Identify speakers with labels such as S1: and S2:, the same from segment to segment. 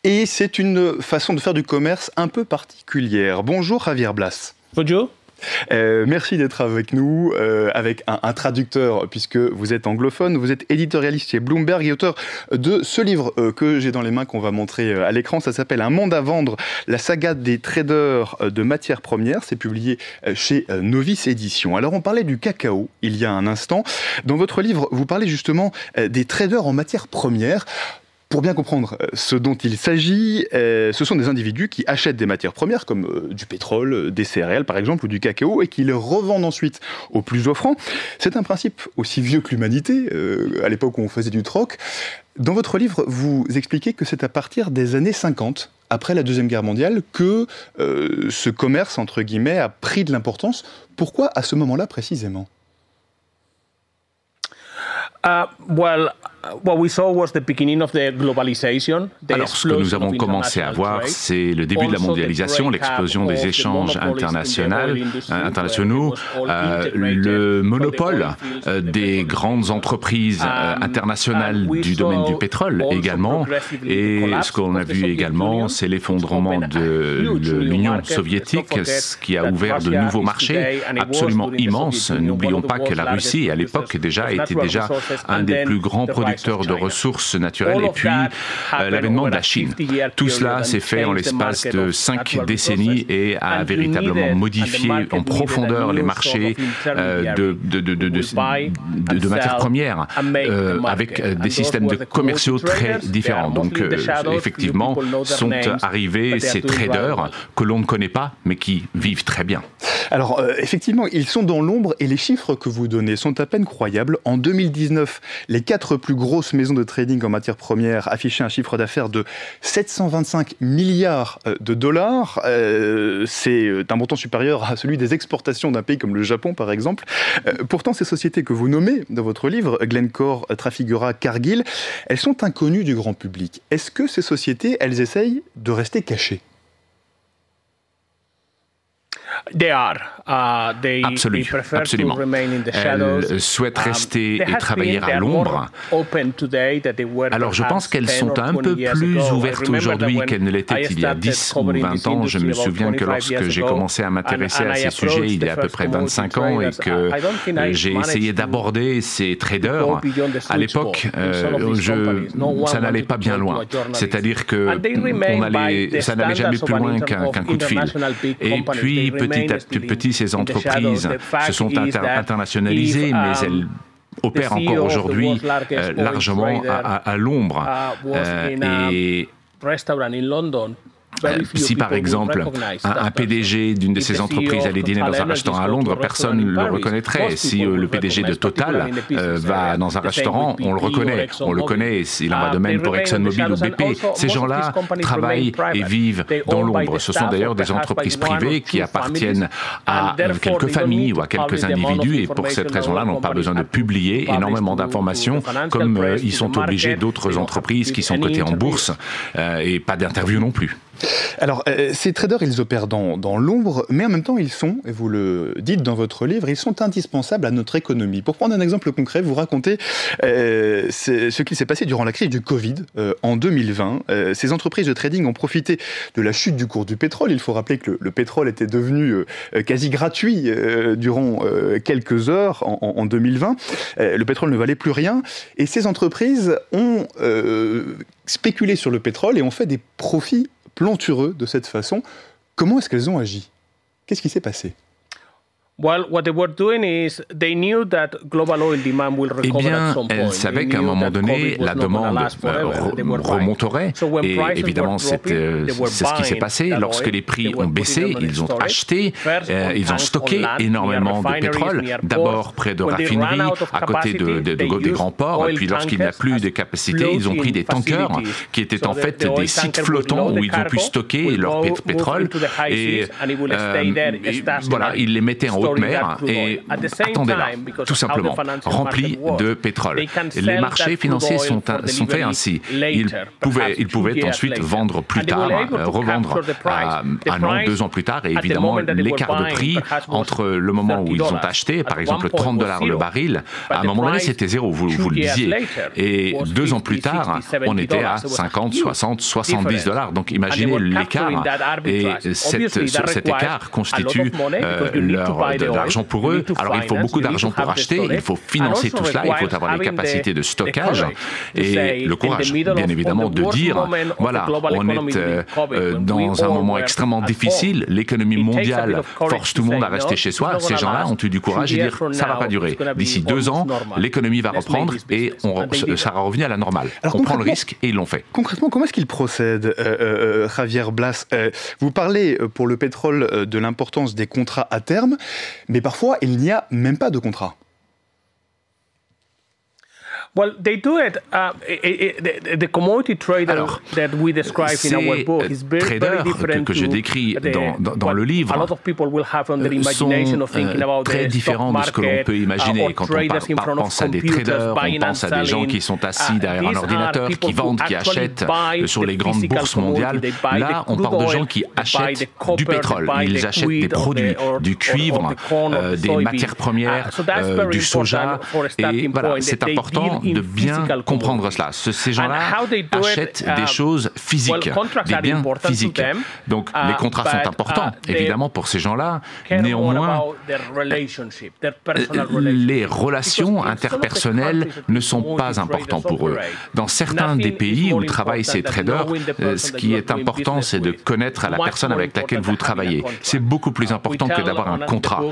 S1: Et c'est une façon de faire du commerce un peu particulière. Bonjour Javier Blas.
S2: Bonjour.
S1: Merci d'être avec nous, avec un traducteur, puisque vous êtes anglophone, vous êtes éditorialiste chez Bloomberg et auteur de ce livre que j'ai dans les mains, qu'on va montrer à l'écran. Ça s'appelle « Un monde à vendre, la saga des traders de matières premières ». C'est publié chez Novice Éditions. Alors on parlait du cacao il y a un instant. Dans votre livre, vous parlez justement des traders en matières premières. Pour bien comprendre ce dont il s'agit, ce sont des individus qui achètent des matières premières comme du pétrole, des céréales par exemple, ou du cacao, et qui les revendent ensuite aux plus offrants. C'est un principe aussi vieux que l'humanité, à l'époque où on faisait du troc. Dans votre livre, vous expliquez que c'est à partir des années 50, après la Deuxième Guerre mondiale, que ce commerce, entre guillemets, a pris de l'importance. Pourquoi à ce moment-là précisément ?
S2: Alors,
S3: ce que nous avons commencé à voir, c'est le début de la mondialisation, l'explosion des échanges internationaux, le monopole des grandes entreprises internationales du domaine du pétrole également. Et ce qu'on a vu également, c'est l'effondrement de l'Union soviétique, ce qui a ouvert de nouveaux marchés absolument immenses. N'oublions pas que la Russie, à l'époque, était déjà un des plus grands producteurs de ressources naturelles, et puis l'avènement de la Chine. Tout cela s'est fait en l'espace de 5 décennies et a véritablement modifié en profondeur les marchés de matières premières, avec des systèmes commerciaux très différents. Donc, effectivement, sont arrivés ces traders que l'on ne connaît pas, mais qui vivent très bien.
S1: Alors, effectivement, ils sont dans l'ombre et les chiffres que vous donnez sont à peine croyables. En 2019, les 4 plus grosses maisons de trading en matières premières affichaient un chiffre d'affaires de 725 milliards de dollars. C'est un montant supérieur à celui des exportations d'un pays comme le Japon, par exemple. Pourtant, ces sociétés que vous nommez dans votre livre, Glencore, Trafigura, Cargill, elles sont inconnues du grand public. Est-ce que ces sociétés, elles essayent de rester cachées ?
S3: Absolument. Elles souhaitent rester et travailler à l'ombre. Alors je pense qu'elles sont un peu plus ouvertes aujourd'hui qu'elles ne l'étaient il y a 10 ou 20 ans. Je me souviens que lorsque j'ai commencé à m'intéresser à ces sujets il y a à peu près 25 ans et que j'ai essayé d'aborder ces traders, à l'époque, ça n'allait pas bien loin. C'est-à-dire que ça n'allait jamais plus loin qu'un coup de fil. Et puis petit à petit, ces entreprises se sont internationalisées, mais elles opèrent encore aujourd'hui largement à l'ombre. Si par exemple un PDG d'une de ces entreprises allait dîner dans un restaurant à Londres, personne ne le reconnaîtrait. Si le PDG de Total va dans un restaurant, on le reconnaît. On le connaît. Il en va de même pour ExxonMobil ou BP. Ces gens-là travaillent et vivent dans l'ombre. Ce sont d'ailleurs des entreprises privées qui appartiennent à quelques familles ou à quelques individus et pour cette raison-là n'ont pas besoin de publier énormément d'informations comme ils sont obligés d'autres entreprises qui sont cotées en bourse et pas d'interview non plus.
S1: Alors, ces traders, ils opèrent dans l'ombre, mais en même temps, ils sont, et vous le dites dans votre livre, ils sont indispensables à notre économie. Pour prendre un exemple concret, vous racontez ce qui s'est passé durant la crise du Covid en 2020. Ces entreprises de trading ont profité de la chute du cours du pétrole. Il faut rappeler que le pétrole était devenu quasi gratuit durant quelques heures en 2020. Le pétrole ne valait plus rien. Et ces entreprises ont spéculé sur le pétrole et ont fait des profits plantureux de cette façon. Comment est-ce qu'elles ont agi ? Qu'est-ce qui s'est passé ?
S3: Eh bien, elles savaient qu'à un moment donné, la demande remonterait. Et évidemment, c'est ce qui s'est passé. Lorsque les prix ont baissé, ils ont acheté, ils ont stocké énormément de pétrole, d'abord près de raffineries, à côté des grands ports. Et puis, lorsqu'il n'y a plus de capacité, ils ont pris des tankers qui étaient en fait des sites flottants où ils ont pu stocker leur pétrole. Et voilà, ils les mettaient en haute mer et attendez-la, tout simplement, remplie de pétrole. Les marchés financiers sont faits ainsi. Ils pouvaient ensuite vendre plus tard, revendre un an, 2 ans plus tard, et évidemment l'écart de prix entre le moment où ils ont acheté, par exemple $30 le baril, à un moment donné c'était zéro, vous le disiez, et 2 ans plus tard on était à 50, 60, $70. Donc imaginez l'écart, et cet écart constitue de l'argent pour eux. Alors il faut beaucoup d'argent pour acheter, il faut financer tout cela, il faut avoir les capacités de stockage et le courage, bien évidemment, de dire, voilà, on est dans un moment extrêmement difficile, l'économie mondiale force tout le monde à rester chez soi, ces gens-là ont eu du courage et dire, ça ne va pas durer. D'ici 2 ans, l'économie va reprendre et ça va revenir à la normale. Alors, on prend le risque et ils l'ont fait.
S1: Concrètement, comment est-ce qu'ils procèdent, Javier Blas? Vous parlez pour le pétrole de l'importance des contrats à terme, mais parfois il n'y a même pas de contrat.
S3: Well, they do it. The commodity trader that we describe in our book is very different
S1: que je décris dans le livre sont très différents de ce que l'on peut imaginer. Quand on pense à des traders, on pense à des gens qui sont assis derrière un ordinateur, qui vendent, qui achètent sur les grandes bourses mondiales. Là, on parle de gens qui achètent du pétrole. Ils achètent des produits, du cuivre, des matières premières, du soja. Et voilà, c'est important de bien comprendre cela. Ces gens-là achètent des choses physiques, des biens physiques. Donc les contrats sont importants, évidemment, pour ces gens-là. Néanmoins, les relations interpersonnelles ne sont pas importantes pour eux. Dans certains des pays où travaillent ces traders, ce qui est important, c'est de connaître la personne avec laquelle vous travaillez. C'est beaucoup plus important que d'avoir un contrat.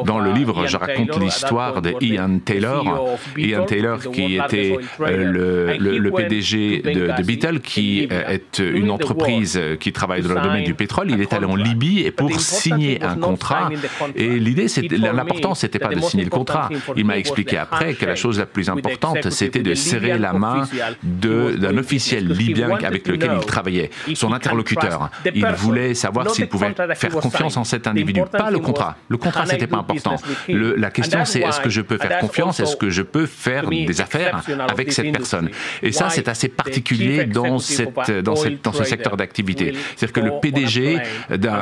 S1: Dans le livre, je raconte l'histoire de Ian Taylor. Ian Taylor qui était le PDG de Beetle, qui est une entreprise qui travaille dans le domaine du pétrole. Il est allé en Libye et pour signer un contrat. Et l'idée, l'important, c'était pas de signer le contrat. Il m'a expliqué après que la chose la plus importante, c'était de serrer la main d'un officiel libyen avec lequel il travaillait, son interlocuteur. Il voulait savoir s'il pouvait faire confiance en cet individu, pas le contrat. Le contrat, c'était pas important. La question, c'est est-ce que je peux faire confiance, est-ce que je peux faire des affaires avec cette personne. Et ça, c'est assez particulier dans ce secteur d'activité. C'est-à-dire que le PDG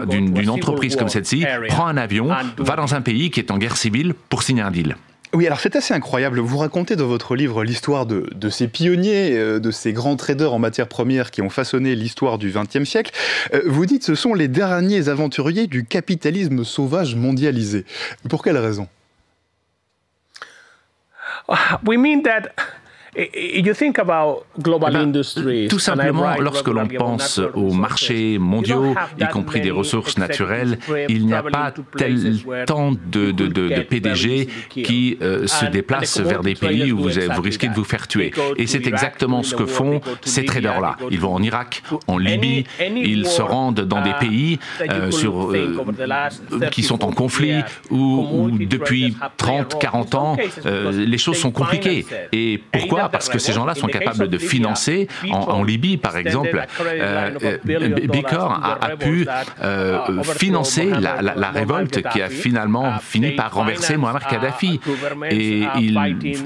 S1: d'une entreprise comme celle-ci prend un avion, va dans un pays qui est en guerre civile pour signer un deal. Oui, alors c'est assez incroyable. Vous racontez dans votre livre l'histoire de ces pionniers, de ces grands traders en matières premières qui ont façonné l'histoire du XXe siècle. Vous dites ce sont les derniers aventuriers du capitalisme sauvage mondialisé. Pour quelle raison?
S3: We mean that tout simplement, lorsque l'on pense aux marchés mondiaux, y compris des ressources naturelles, il n'y a pas tant de PDG qui se déplacent vers des pays où vous risquez de vous faire tuer. Et c'est exactement ce que font ces traders-là. Ils vont en Irak, en Libye, ils se rendent dans des pays qui sont en conflit, où depuis 30, 40 ans, les choses sont compliquées. Et pourquoi? Parce que ces gens-là sont capables de financer, en Libye par exemple, Bikor a pu financer la révolte qui a finalement fini par renverser Muammar Kadhafi. Et ils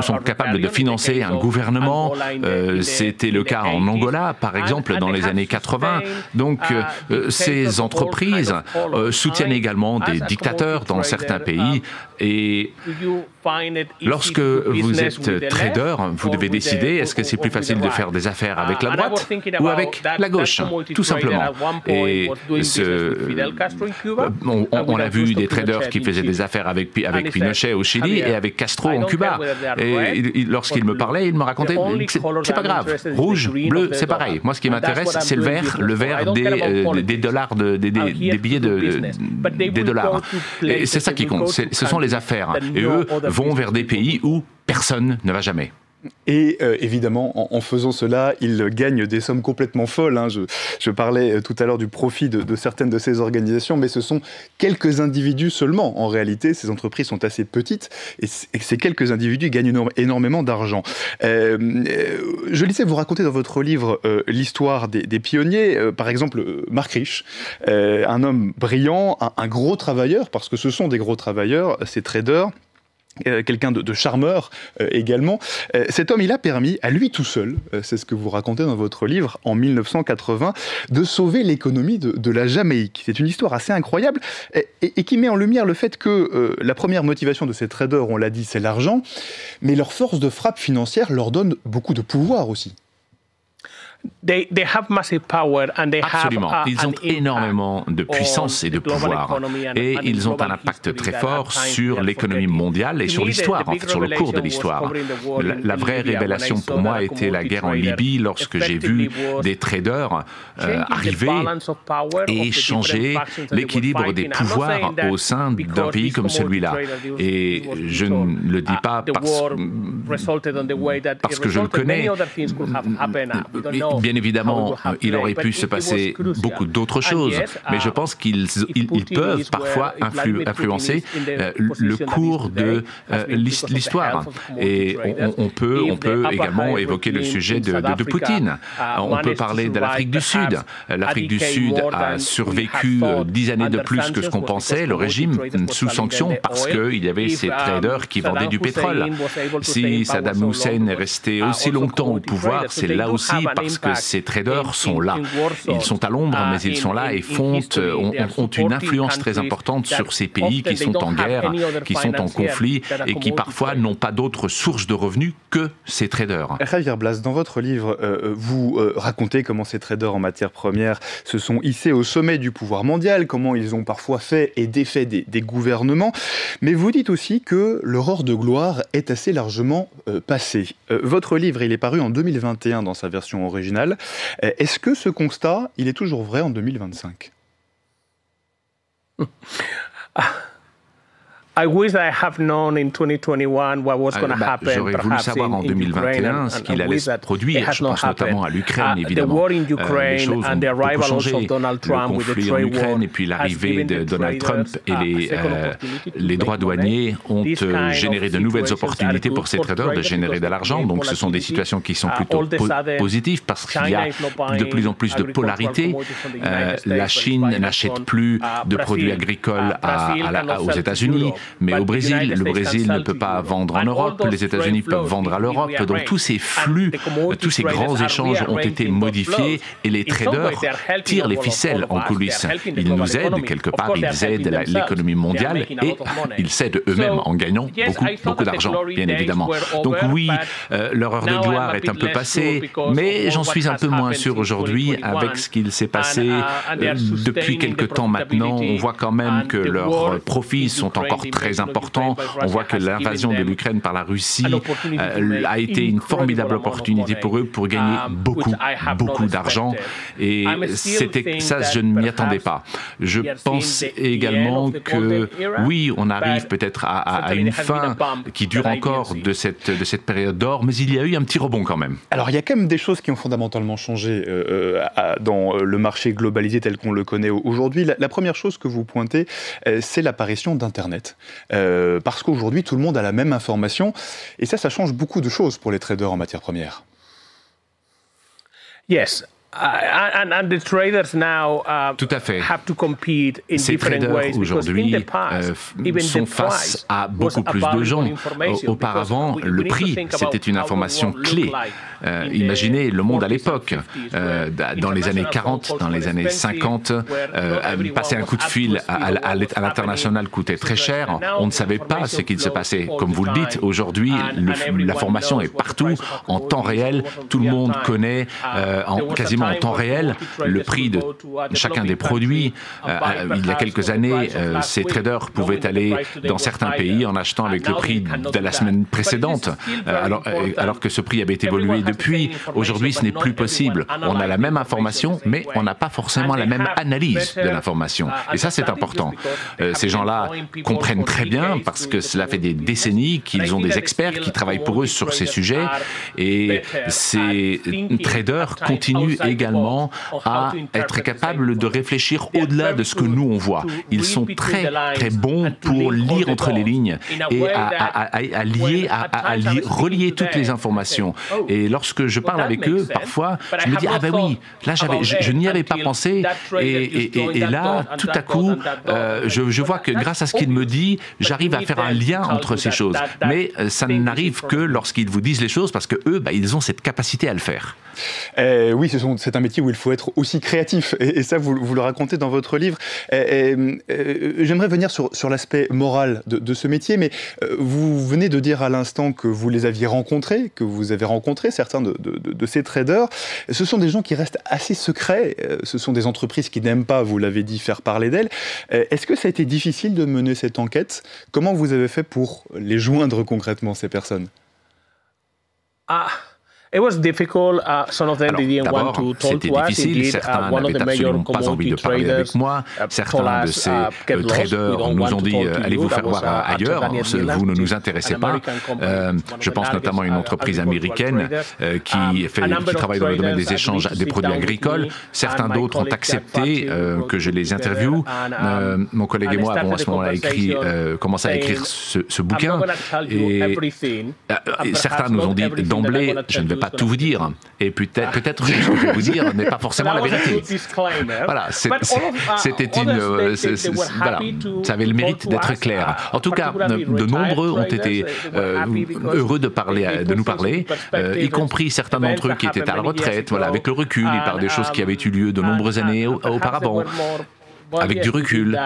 S3: sont capables de financer un gouvernement, c'était le cas en Angola par exemple dans les années 80. Donc ces entreprises soutiennent également des dictateurs dans certains pays. Et lorsque vous êtes trader, vous devez décider, est-ce que c'est plus facile de faire des affaires avec la droite ou avec la gauche, tout simplement. Et on a vu des traders qui faisaient des affaires avec Pinochet au Chili et avec Castro en Cuba. Et lorsqu'il me parlait, il me racontait, c'est pas grave, rouge, bleu, c'est pareil. Moi, ce qui m'intéresse, c'est le vert des dollars, des billets des dollars. Et c'est ça qui compte, ce sont les affaires. Et eux vont vers des pays où personne ne va jamais.
S1: Et évidemment, en faisant cela, ils gagnent des sommes complètement folles. Hein. Je parlais tout à l'heure du profit de certaines de ces organisations, mais ce sont quelques individus seulement. En réalité, ces entreprises sont assez petites et ces quelques individus gagnent énormément d'argent. Je lisais vous raconter dans votre livre l'histoire des pionniers. Par exemple, Mark Rich, un homme brillant, un gros travailleur, parce que ce sont des gros travailleurs, ces traders. Quelqu'un de charmeur également. Cet homme, il a permis à lui tout seul, c'est ce que vous racontez dans votre livre, en 1980, de sauver l'économie de la Jamaïque. C'est une histoire assez incroyable et qui met en lumière le fait que la première motivation de ces traders, on l'a dit, c'est l'argent, mais leur force de frappe financière leur donne beaucoup de pouvoir aussi.
S3: Absolument. Ils ont énormément de puissance et de pouvoir. Et ils ont un impact très fort sur l'économie mondiale et sur l'histoire, en fait, sur le cours de l'histoire. La vraie révélation pour moi était la guerre en Libye, lorsque j'ai vu des traders arriver et changer l'équilibre des pouvoirs au sein d'un pays comme celui-là. Et je ne le dis pas parce que je le connais. Bien évidemment, il aurait pu se passer beaucoup d'autres choses, mais je pense qu'ils peuvent parfois influencer le cours de l'histoire. Et on peut également évoquer le sujet de Poutine. On peut parler de l'Afrique du Sud. L'Afrique du Sud a survécu 10 années de plus que ce qu'on pensait, le régime sous sanction, parce qu'il y avait ces traders qui vendaient du pétrole. Si Saddam Hussein est resté aussi longtemps au pouvoir, c'est là aussi parce que ces traders sont là. Ils sont à l'ombre, mais ils sont là et ont une influence très importante sur ces pays qui sont en guerre, qui sont en conflit et qui parfois n'ont pas d'autres sources de revenus que ces traders.
S1: Javier Blas, dans votre livre, vous racontez comment ces traders en matière première se sont hissés au sommet du pouvoir mondial, comment ils ont parfois fait et défait des gouvernements, mais vous dites aussi que leur heure de gloire est assez largement passée. Votre livre, il est paru en 2021 dans sa version originale. Est-ce que ce constat, il est toujours vrai en 2025 ?
S3: J'aurais voulu savoir en 2021 ce qu'il allait se produire. Je pense notamment à l'Ukraine, évidemment. Les choses ont beaucoup changé. Le conflit en Ukraine et puis l'arrivée de Donald Trump et les droits douaniers ont généré de nouvelles opportunités pour ces traders de générer de l'argent. Donc ce sont des situations qui sont plutôt positives parce qu'il y a de plus en plus de polarité. La Chine n'achète plus de produits agricoles aux États-Unis. Mais au Brésil, le Brésil ne peut pas vendre en Europe, les États-Unis peuvent vendre à l'Europe. Donc tous ces flux, tous ces grands échanges ont été modifiés et les traders tirent les ficelles en coulisses. Ils nous aident quelque part, ils aident l'économie mondiale et ils s'aident eux-mêmes en gagnant beaucoup d'argent, bien évidemment. Donc oui, leur heure de gloire est un peu passée, mais j'en suis un peu moins sûr aujourd'hui avec ce qu'il s'est passé depuis quelque temps maintenant. On voit quand même que leurs profits sont encore très important. On voit que l'invasion de l'Ukraine par la Russie a été une formidable opportunité pour eux pour gagner beaucoup d'argent. Et ça, je ne m'y attendais pas. Je pense également que, oui, on arrive peut-être à une fin qui dure encore de cette période d'or, mais il y a eu un petit rebond quand même.
S1: Alors, il y a quand même des choses qui ont fondamentalement changé dans le marché globalisé tel qu'on le connaît aujourd'hui. La première chose que vous pointez, c'est l'apparition d'Internet. Parce qu'aujourd'hui, tout le monde a la même information. Et ça change beaucoup de choses pour les traders en matière première.
S3: Yes. Tout à fait. Ces traders aujourd'hui sont face à beaucoup plus de gens. Auparavant, le prix, c'était une information clé. Imaginez le monde à l'époque. Dans les années 40, dans les années 50, passer un coup de fil à l'international coûtait très cher. On ne savait pas ce qu'il se passait. Comme vous le dites, aujourd'hui, l'information est partout, en temps réel. Tout le monde connaît quasiment quasiment en temps réel le prix de chacun des produits. Il y a quelques années, ces traders pouvaient aller dans certains pays en achetant avec le prix de la semaine précédente, alors que ce prix avait évolué depuis. Aujourd'hui, ce n'est plus possible. On a la même information, mais on n'a pas forcément la même analyse de l'information. Et ça, c'est important. Ces gens-là comprennent très bien, parce que cela fait des décennies qu'ils ont des experts qui travaillent pour eux sur ces sujets, et ces traders continuent également à être capables de réfléchir au-delà de ce que nous on voit. Ils sont très très bons pour lire entre les lignes et à relier toutes les informations. Et lorsque je parle avec eux, parfois, je me dis, ah ben oui, là je n'y avais pas pensé, et là, tout à coup, je vois que grâce à ce qu'il me dit, j'arrive à faire un lien entre ces choses. Mais ça n'arrive que lorsqu'ils vous disent les choses, parce que eux, ils ont cette capacité à le faire.
S1: Oui, c'est un métier où il faut être aussi créatif, et ça, vous le racontez dans votre livre. J'aimerais venir sur l'aspect moral de ce métier, mais vous venez de dire à l'instant que vous les aviez rencontrés, que vous avez rencontré certains de ces traders. Ce sont des gens qui restent assez secrets, ce sont des entreprises qui n'aiment pas, vous l'avez dit, faire parler d'elles. Est-ce que ça a été difficile de mener cette enquête? Comment vous avez fait pour les joindre concrètement, ces personnes?
S3: It was difficult. Some of them didn't want to talk to us. Indeed, certains n'avaient absolument pas envie de parler avec moi. Certains de ces traders nous ont dit allez vous faire voir ailleurs, vous ne nous intéressez pas. Je pense notamment à une entreprise américaine qui travaille dans le domaine des échanges des produits agricoles. Certains d'autres ont accepté que je les interviewe. Mon collègue et moi avons à ce moment-là commencé à écrire ce bouquin. Et certains nous ont dit d'emblée, je ne vais pas tout vous dire, et peut-être que ce que je vais vous dire n'est pas forcément la vérité. Voilà, c'était voilà, ça avait le mérite d'être clair. En tout cas, de nombreux ont été heureux de nous parler, y compris certains d'entre eux qui étaient à la retraite. Voilà, avec le recul, ils parlent des choses qui avaient eu lieu de nombreuses années auparavant. Avec du recul,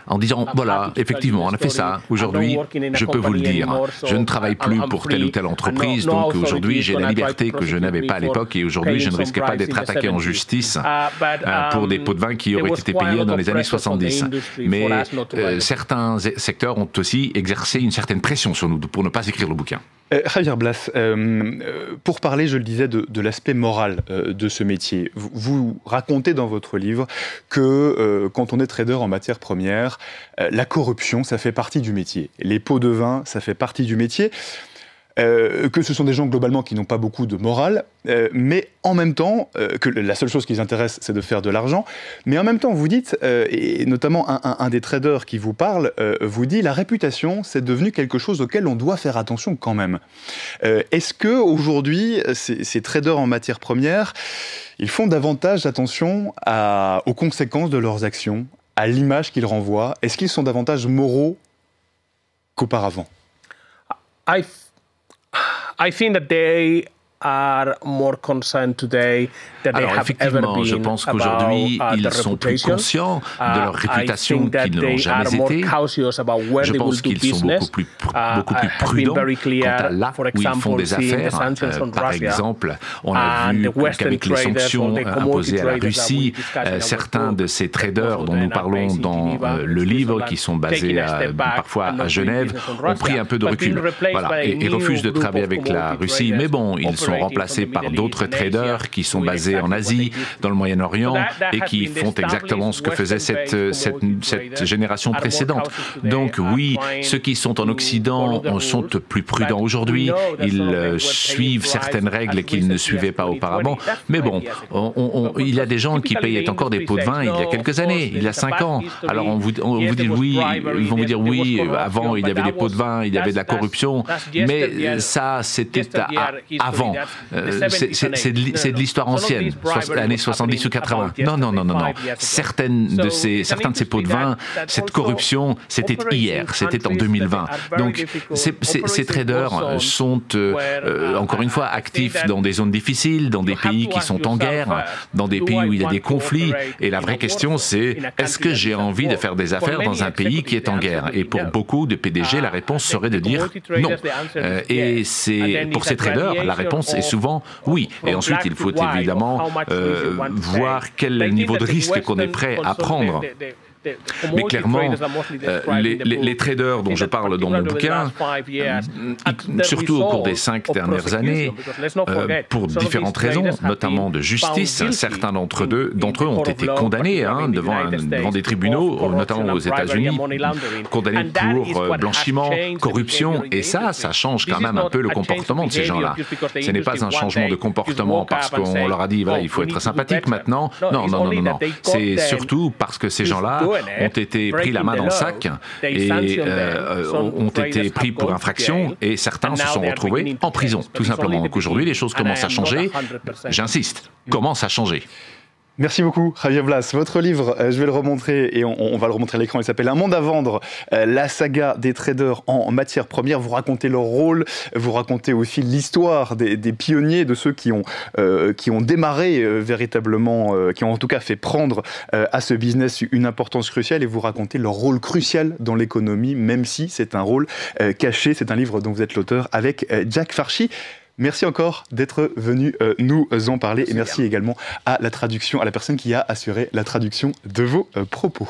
S3: en disant, voilà, effectivement, on a fait ça. Aujourd'hui, je peux vous le dire, je ne travaille plus pour telle ou telle entreprise, donc aujourd'hui, j'ai la liberté que je n'avais pas à l'époque, et aujourd'hui, je ne risque pas d'être attaqué en justice pour des pots de vin qui auraient été payés dans les années 70. Mais certains secteurs ont aussi exercé une certaine pression sur nous pour ne pas écrire le bouquin.
S1: Javier Blas, pour parler, je le disais, de l'aspect moral de ce métier, vous racontez dans votre livre que quand on est trader en matière première, la corruption, ça fait partie du métier. Les pots de vin, ça fait partie du métier. Que ce sont des gens globalement qui n'ont pas beaucoup de morale, mais en même temps, que la seule chose qui les intéresse, c'est de faire de l'argent, mais en même temps, vous dites, et notamment un des traders qui vous parle, vous dit, la réputation, c'est devenu quelque chose auquel on doit faire attention quand même. Est-ce qu'aujourd'hui, ces traders en matière première, ils font davantage attention aux conséquences de leurs actions, à l'image qu'ils renvoient? Est-ce qu'ils sont davantage moraux qu'auparavant?
S3: I think that they are more concerned today than they have ever been. Je pense qu'aujourd'hui, ils sont plus conscients de leur réputation qu'ils ne l'ont jamais été. Je pense qu'ils sont beaucoup plus prudents quant à là où ils font des affaires. Par exemple, on a vu qu'avec les sanctions imposées à la Russie, certains de ces traders dont nous parlons dans le livre, qui sont basés parfois à Genève, ont pris un peu de recul. Voilà, et refusent de travailler avec la Russie. Mais bon, ils sont remplacés par d'autres traders qui sont basés en Asie, dans le Moyen-Orient, et qui font exactement ce que faisait cette génération précédente. Donc oui, ceux qui sont en Occident sont plus prudents aujourd'hui, ils suivent certaines règles qu'ils ne suivaient pas auparavant. Mais bon, il y a des gens qui payaient encore des pots de vin il y a quelques années, il y a 5 ans. Alors on vous dit oui, ils vont vous dire oui, avant il y avait des pots de vin, il y avait de la corruption, mais ça c'était avant. C'est de l'histoire ancienne, années 70 ou 80. Non. Certains de ces pots de vin, cette corruption, c'était hier, c'était en 2020. Donc ces traders sont, encore une fois, actifs dans des zones difficiles, dans des pays qui sont en guerre, dans des pays où il y a des conflits. Et la vraie question, c'est est-ce que j'ai envie de faire des affaires dans un pays qui est en guerre? Et pour beaucoup de PDG, la réponse serait de dire non. Et pour ces traders, la réponse réponse est souvent oui. Et ensuite, il faut évidemment voir quel niveau de risque qu'on est prêt à prendre. Mais clairement, les traders dont je parle dans mon bouquin, surtout au cours des 5 dernières années, pour différentes raisons, notamment de justice, certains d'entre eux ont été condamnés devant des tribunaux, notamment aux États-Unis, condamnés pour blanchiment, corruption, et ça change quand même un peu le comportement de ces gens-là. Ce n'est pas un changement de comportement parce qu'on leur a dit voilà, il faut être sympathique maintenant. Non. C'est surtout parce que ces gens-là ont été pris la main dans le sac et ont été pris pour infraction et certains se sont retrouvés en prison, tout simplement. Donc aujourd'hui, les choses commencent à changer. J'insiste, commencent à changer.
S1: Merci beaucoup, Javier Blas. Votre livre, je vais le remontrer et on va le remontrer à l'écran. Il s'appelle Un monde à vendre, la saga des traders en matières premières. Vous racontez leur rôle, vous racontez aussi l'histoire des pionniers, de ceux qui ont démarré véritablement, qui ont en tout cas fait prendre à ce business une importance cruciale, et vous racontez leur rôle crucial dans l'économie, même si c'est un rôle caché. C'est un livre dont vous êtes l'auteur avec Jack Farchi. Merci encore d'être venu nous en parler, et merci également à la traduction, à la personne qui a assuré la traduction de vos propos.